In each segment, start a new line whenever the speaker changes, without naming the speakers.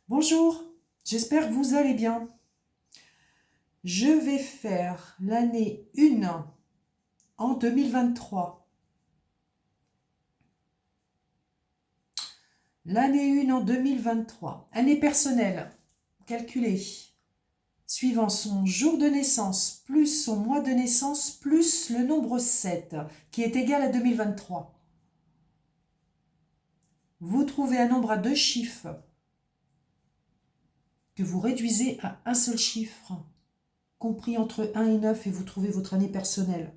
Bonjour, j'espère que vous allez bien. Je vais faire l'année 1 en 2023. L'année 1 en 2023. Année personnelle, calculée, suivant son jour de naissance, plus son mois de naissance, plus le nombre 7, qui est égal à 2023. Vous trouvez un nombre à 2 chiffres que vous réduisez à un seul chiffre, compris entre 1 et 9, et vous trouvez votre année personnelle.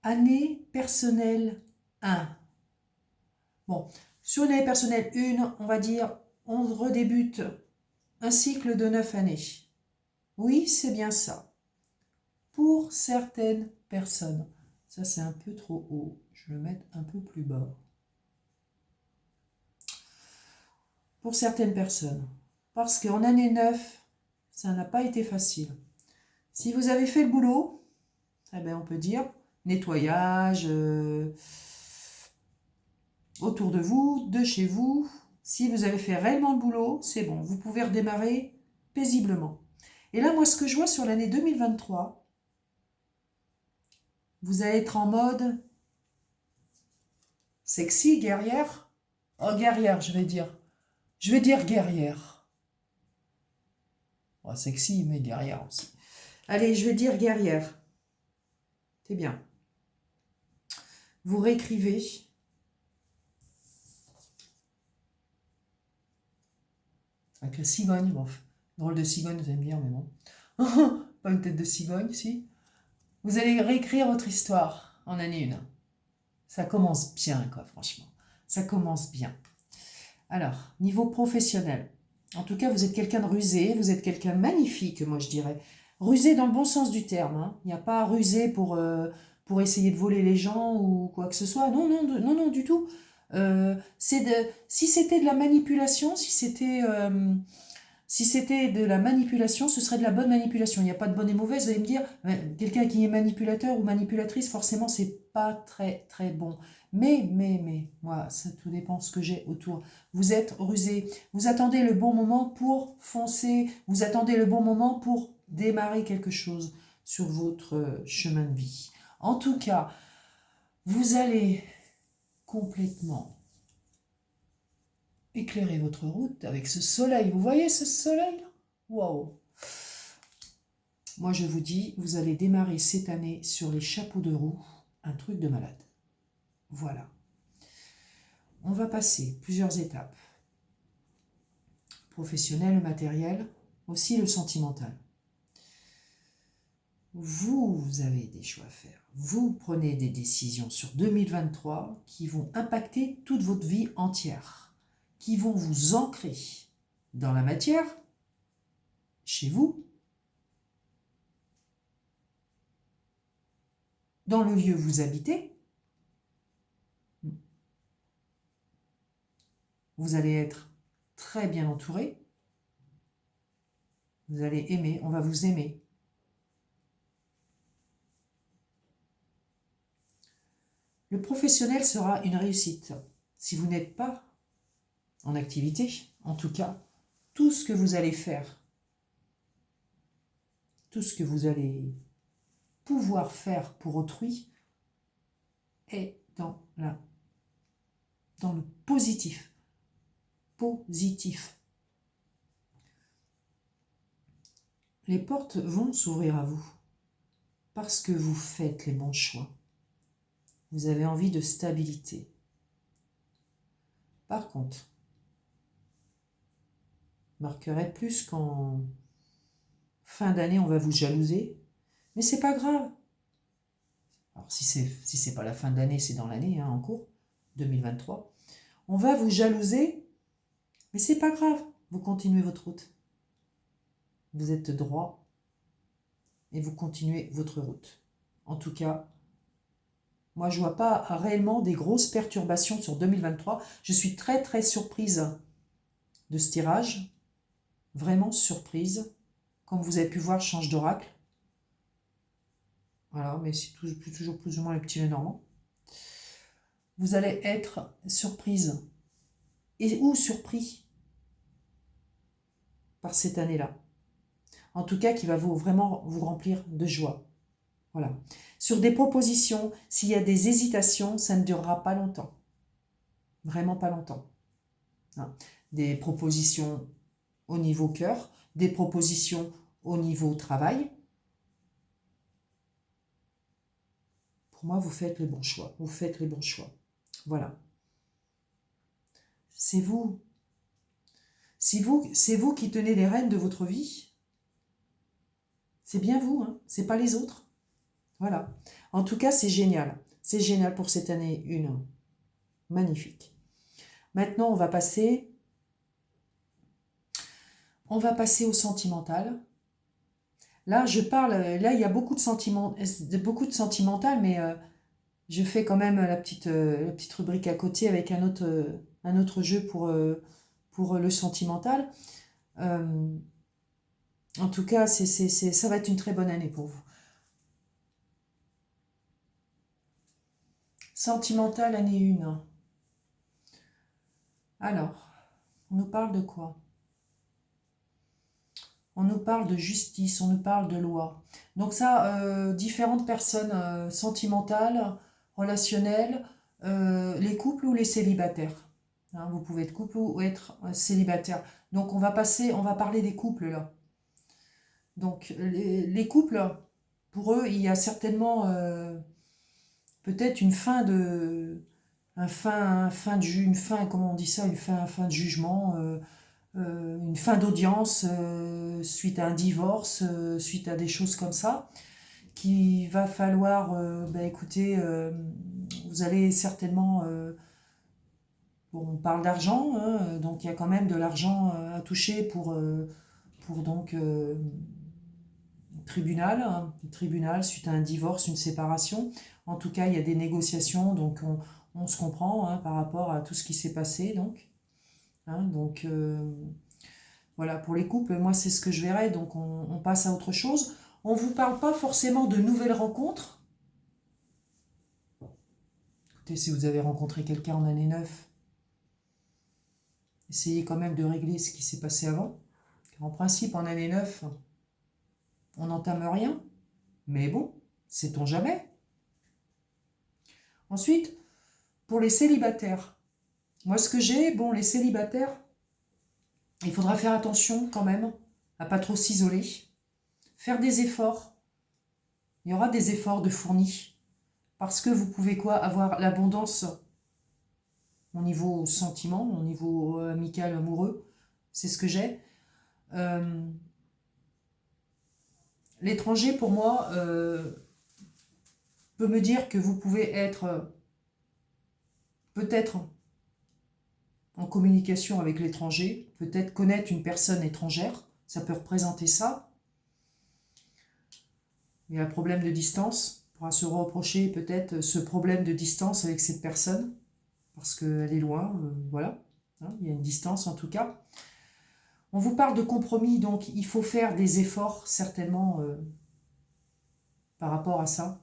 Année personnelle 1. Bon, sur une année personnelle 1, on va dire, on redébute un cycle de 9 années. Oui, c'est bien ça. Pour certaines personnes. Ça, c'est un peu trop haut. Je vais le mettre un peu plus bas. Pour certaines personnes. Parce qu'en année 9, ça n'a pas été facile. Si vous avez fait le boulot, eh bien, on peut dire nettoyage, autour de vous, de chez vous. Si vous avez fait réellement le boulot, c'est bon, vous pouvez redémarrer paisiblement. Et là, moi, ce que je vois sur l'année 2023, vous allez être en mode sexy, guerrière. Oh, guerrière, je vais dire. Je vais dire guerrière. Oh, sexy, mais guerrière aussi. Allez, je vais dire guerrière. C'est bien. Vous réécrivez. Avec la cigogne, bon, drôle de cigogne, vous allez me dire, mais bon. Pas une tête de cigogne, si. Vous allez réécrire votre histoire en année 1. Ça commence bien, quoi, franchement. Ça commence bien. Alors, niveau professionnel. En tout cas, vous êtes quelqu'un de rusé, vous êtes quelqu'un de magnifique, moi je dirais. Rusé dans le bon sens du terme. Hein. Il n'y a pas rusé pour essayer de voler les gens ou quoi que ce soit. Non, non, non, non, du tout. Si c'était de la manipulation, si c'était de la manipulation, ce serait de la bonne manipulation. Il n'y a pas de bonne et mauvaise. Vous allez me dire, quelqu'un qui est manipulateur ou manipulatrice, forcément, c'est pas très, très bon. Mais, moi, ça tout dépend ce que j'ai autour. Vous êtes rusé. Vous attendez le bon moment pour foncer. Vous attendez le bon moment pour démarrer quelque chose sur votre chemin de vie. En tout cas, vous allez complètement éclairer votre route avec ce soleil. Vous voyez ce soleil? Waouh! Moi, je vous dis, vous allez démarrer cette année sur les chapeaux de roue, un truc de malade. Voilà. On va passer plusieurs étapes. Professionnel, le matériel, aussi le sentimental. Vous avez des choix à faire. Vous prenez des décisions sur 2023 qui vont impacter toute votre vie entière, qui vont vous ancrer dans la matière, chez vous, dans le lieu où vous habitez. Vous allez être très bien entouré. Vous allez aimer, on va vous aimer. Le professionnel sera une réussite. Si vous n'êtes pas en activité, en tout cas, tout ce que vous allez faire, tout ce que vous allez pouvoir faire pour autrui est dans le positif. Positif. Les portes vont s'ouvrir à vous parce que vous faites les bons choix. Vous avez envie de stabilité. Par contre, marquerait plus qu'en fin d'année, on va vous jalouser. Mais c'est pas grave. Alors si c'est pas la fin de l'année, c'est dans l'année en cours, 2023. On va vous jalouser, mais c'est pas grave. Vous continuez votre route. Vous êtes droit et vous continuez votre route. En tout cas, moi je vois pas réellement des grosses perturbations sur 2023. Je suis très très surprise de ce tirage. Vraiment surprise. Comme vous avez pu voir, je change d'oracle. Voilà, mais c'est toujours plus ou moins le petit Lenormand. Vous allez être surprise ou surpris par cette année-là. En tout cas, qui va vraiment vous remplir de joie. Voilà. Sur des propositions, s'il y a des hésitations, ça ne durera pas longtemps. Vraiment pas longtemps. Hein. Des propositions au niveau cœur, des propositions au niveau travail. Pour moi, vous faites les bons choix. Vous faites les bons choix. Voilà. C'est vous. C'est vous qui tenez les rênes de votre vie. C'est bien vous, hein. C'est pas les autres. Voilà. En tout cas, c'est génial. C'est génial pour cette année 1. Magnifique. Maintenant, on va passer au sentimental. Là, là, il y a beaucoup de sentimental, mais je fais quand même la petite rubrique à côté avec un autre jeu pour le sentimental. En tout cas, ça va être une très bonne année pour vous. Sentimental, année 1. Alors, on nous parle de quoi? On nous parle de justice, on nous parle de loi. Donc ça, différentes personnes sentimentales, relationnelles, les couples ou les célibataires. Hein, vous pouvez être couple ou être célibataire. Donc on va parler des couples là. Donc les couples, pour eux, il y a certainement peut-être une fin de comment on dit ça, un fin de jugement, une fin d'audience suite à un divorce, suite à des choses comme ça, qu'il va falloir, écoutez, vous allez certainement, bon, on parle d'argent, hein, donc il y a quand même de l'argent à toucher pour donc tribunal suite à un divorce, une séparation. En tout cas, il y a des négociations, donc on se comprend, hein, par rapport à tout ce qui s'est passé, donc. Hein, donc voilà, pour les couples, moi c'est ce que je verrais, donc on passe à autre chose. On ne vous parle pas forcément de nouvelles rencontres. Écoutez, si vous avez rencontré quelqu'un en année 9, essayez quand même de régler ce qui s'est passé avant. Car en principe, en année 9, on n'entame rien. Mais bon, sait-on jamais. Ensuite, pour les célibataires. Moi, ce que j'ai, bon, les célibataires, il faudra faire attention quand même à pas trop s'isoler. Faire des efforts. Il y aura des efforts de fournis. Parce que vous pouvez avoir l'abondance au niveau sentiment, au niveau amical, amoureux. C'est ce que j'ai. L'étranger, pour moi, peut me dire que vous pouvez être peut-être en communication avec l'étranger, peut-être connaître une personne étrangère, ça peut représenter ça. Il y a un problème de distance, on pourra se reprocher peut-être ce problème de distance avec cette personne, parce qu'elle est loin, voilà, hein, il y a une distance en tout cas. On vous parle de compromis, donc il faut faire des efforts certainement par rapport à ça.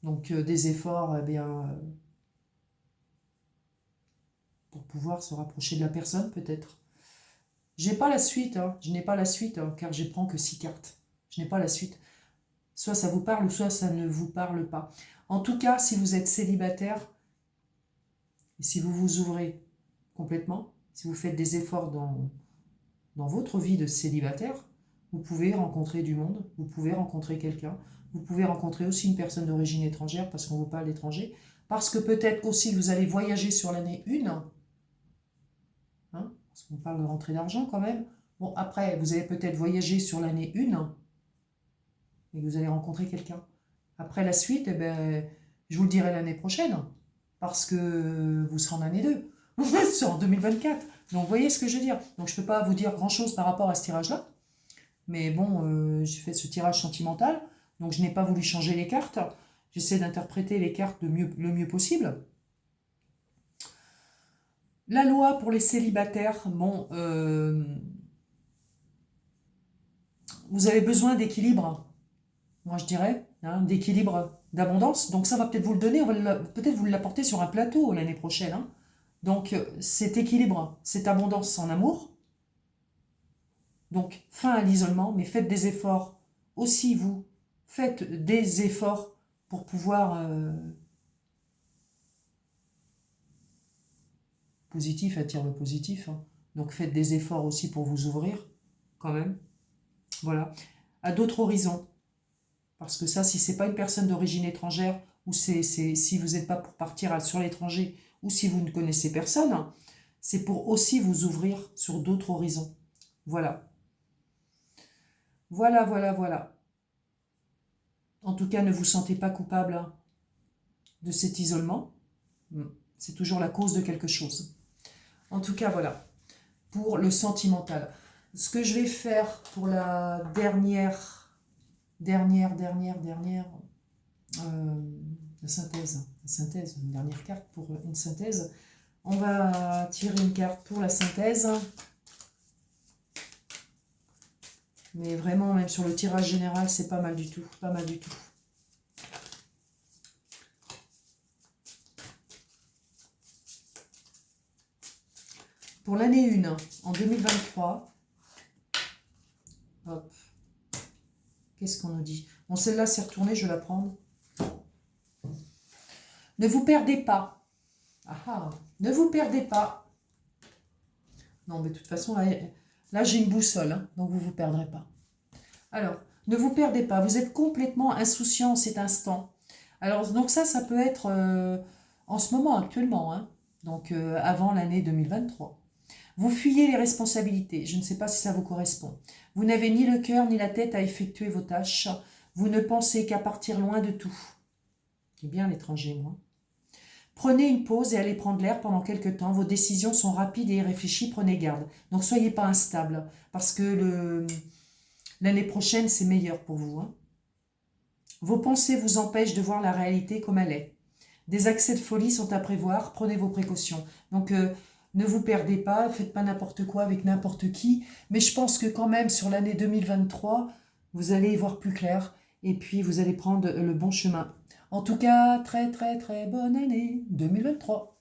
Donc des efforts, pour pouvoir se rapprocher de la personne peut-être. J'ai pas la suite, hein. Je n'ai pas la suite, hein, car je prends que 6 cartes. Je n'ai pas la suite. Soit ça vous parle, ou soit ça ne vous parle pas. En tout cas, si vous êtes célibataire, et si vous vous ouvrez complètement, si vous faites des efforts dans votre vie de célibataire, vous pouvez rencontrer du monde, vous pouvez rencontrer quelqu'un, vous pouvez rencontrer aussi une personne d'origine étrangère, parce qu'on vous parle d'étranger, parce que peut-être aussi vous allez voyager sur l'année 1, hein, parce qu'on parle de rentrée d'argent quand même. Bon, après, vous allez peut-être voyager sur l'année 1, et vous allez rencontrer quelqu'un. Après la suite, je vous le dirai l'année prochaine, parce que vous serez en année 2, c'est en 2024. Donc vous voyez ce que je veux dire. Donc je ne peux pas vous dire grand-chose par rapport à ce tirage-là, mais bon, j'ai fait ce tirage sentimental, donc je n'ai pas voulu changer les cartes. J'essaie d'interpréter les cartes le mieux possible. La loi pour les célibataires, bon, vous avez besoin d'équilibre, moi je dirais, hein, d'équilibre, d'abondance. Donc ça va peut-être vous le donner, peut-être vous l'apporter sur un plateau l'année prochaine. Hein. Donc cet équilibre, cette abondance en amour, Donc, fin à l'isolement, mais faites des efforts aussi, vous. Faites des efforts pour pouvoir... positif attire le positif. Hein. Donc, faites des efforts aussi pour vous ouvrir, quand même. Voilà. À d'autres horizons. Parce que ça, si c'est pas une personne d'origine étrangère, ou si vous n'êtes pas pour partir sur l'étranger, ou si vous ne connaissez personne, c'est pour aussi vous ouvrir sur d'autres horizons. Voilà. Voilà, voilà, voilà. En tout cas, ne vous sentez pas coupable de cet isolement. C'est toujours la cause de quelque chose. En tout cas, voilà. Pour le sentimental. Ce que je vais faire pour la dernière, la synthèse, une dernière carte pour une synthèse. On va tirer une carte pour la synthèse. Mais vraiment, même sur le tirage général, c'est pas mal du tout. Pas mal du tout. Pour l'année 1, en 2023, hop, qu'est-ce qu'on nous dit? Bon, celle-là s'est retournée, je vais la prendre. Ne vous perdez pas. Ah ah, ne vous perdez pas. Non, mais de toute façon, là j'ai une boussole, hein, donc vous ne vous perdrez pas. Alors, ne vous perdez pas. Vous êtes complètement insouciant en cet instant. Alors, donc ça peut être en ce moment, actuellement, hein, donc avant l'année 2023. Vous fuyez les responsabilités. Je ne sais pas si ça vous correspond. Vous n'avez ni le cœur ni la tête à effectuer vos tâches. Vous ne pensez qu'à partir loin de tout. C'est bien l'étranger, moi. Prenez une pause et allez prendre l'air pendant quelques temps. Vos décisions sont rapides et irréfléchies, prenez garde. Donc, soyez pas instable, parce que l'année prochaine, c'est meilleur pour vous. Hein. Vos pensées vous empêchent de voir la réalité comme elle est. Des accès de folie sont à prévoir, prenez vos précautions. Donc, ne vous perdez pas, faites pas n'importe quoi avec n'importe qui. Mais je pense que quand même, sur l'année 2023, vous allez y voir plus clair et puis vous allez prendre le bon chemin. En tout cas, très très très bonne année 2023.